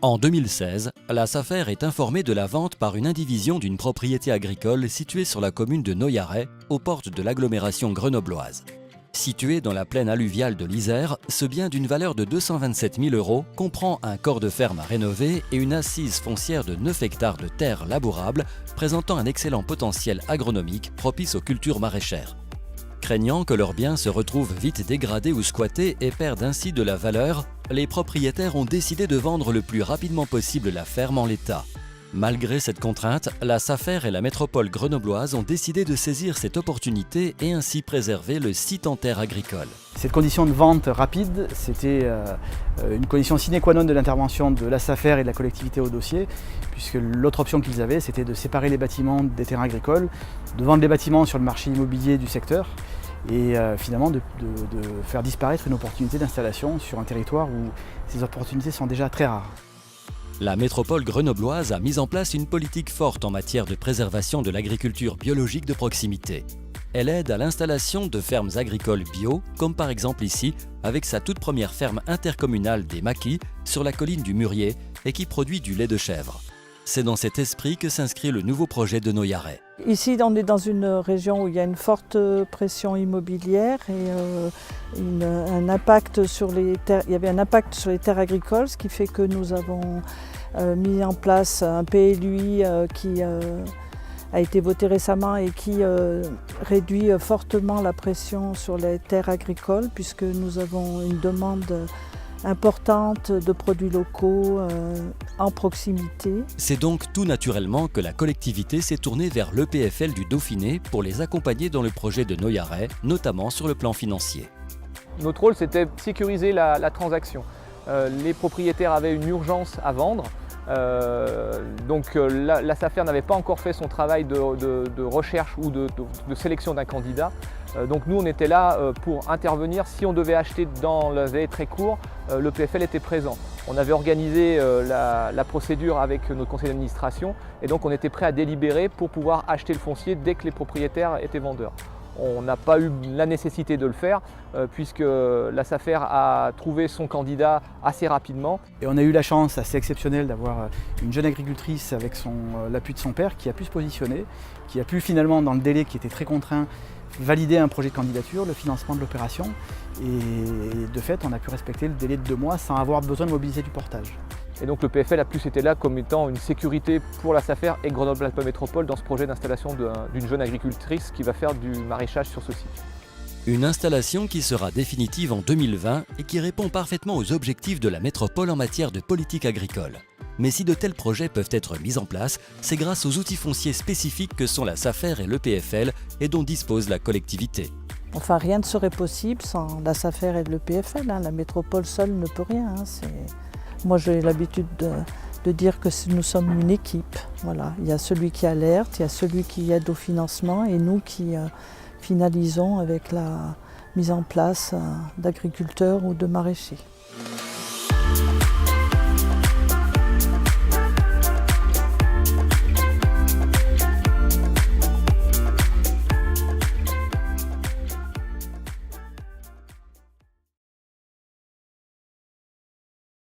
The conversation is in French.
En 2016, la SAFER est informée de la vente par une indivision d'une propriété agricole située sur la commune de Noyaret, aux portes de l'agglomération grenobloise. Situé dans la plaine alluviale de l'Isère, ce bien d'une valeur de 227 000 € comprend un corps de ferme à rénover et une assise foncière de 9 hectares de terres labourables, présentant un excellent potentiel agronomique propice aux cultures maraîchères. Craignant que leurs biens se retrouvent vite dégradés ou squattés et perdent ainsi de la valeur, les propriétaires ont décidé de vendre le plus rapidement possible la ferme en l'état. Malgré cette contrainte, la SAFER et la métropole grenobloise ont décidé de saisir cette opportunité et ainsi préserver le site en terre agricole. Cette condition de vente rapide, c'était une condition sine qua non de l'intervention de la SAFER et de la collectivité au dossier, puisque l'autre option qu'ils avaient, c'était de séparer les bâtiments des terrains agricoles, de vendre les bâtiments sur le marché immobilier du secteur et finalement de faire disparaître une opportunité d'installation sur un territoire où ces opportunités sont déjà très rares. La métropole grenobloise a mis en place une politique forte en matière de préservation de l'agriculture biologique de proximité. Elle aide à l'installation de fermes agricoles bio, comme par exemple ici, avec sa toute première ferme intercommunale des Maquis sur la colline du Murier et qui produit du lait de chèvre. C'est dans cet esprit que s'inscrit le nouveau projet de Noyaret. Ici, on est dans une région où il y a une forte pression immobilière et un impact sur les terres. Il y avait un impact sur les terres agricoles, ce qui fait que nous avons mis en place un PLUI qui a été voté récemment et qui réduit fortement la pression sur les terres agricoles, puisque nous avons une demande importante de produits locaux en proximité. C'est donc tout naturellement que la collectivité s'est tournée vers l'EPFL du Dauphiné pour les accompagner dans le projet de Noyaret, notamment sur le plan financier. Notre rôle, c'était de sécuriser la transaction. Les propriétaires avaient une urgence à vendre. La SAFER n'avait pas encore fait son travail de recherche ou de sélection d'un candidat. Donc nous on était là pour intervenir. Si on devait acheter dans le délai très court, le PFL était présent. On avait organisé la procédure avec notre conseil d'administration et donc on était prêt à délibérer pour pouvoir acheter le foncier dès que les propriétaires étaient vendeurs. On n'a pas eu la nécessité de le faire puisque la SAFER a trouvé son candidat assez rapidement. Et on a eu la chance assez exceptionnelle d'avoir une jeune agricultrice avec l'appui de son père qui a pu se positionner, qui a pu finalement dans le délai qui était très contraint valider un projet de candidature, le financement de l'opération et de fait on a pu respecter le délai de 2 mois sans avoir besoin de mobiliser du portage. Et donc le PFL a plus été là comme étant une sécurité pour la SAFER et Grenoble-Alpes Métropole dans ce projet d'installation d'une jeune agricultrice qui va faire du maraîchage sur ce site. Une installation qui sera définitive en 2020 et qui répond parfaitement aux objectifs de la métropole en matière de politique agricole. Mais si de tels projets peuvent être mis en place, c'est grâce aux outils fonciers spécifiques que sont la SAFER et le PFL et dont dispose la collectivité. Enfin, rien ne serait possible sans la SAFER et le PFL. La métropole seule ne peut rien. Moi, j'ai l'habitude de dire que nous sommes une équipe. Voilà. Il y a celui qui alerte, il y a celui qui aide au financement et nous qui finalisons avec la mise en place d'agriculteurs ou de maraîchers.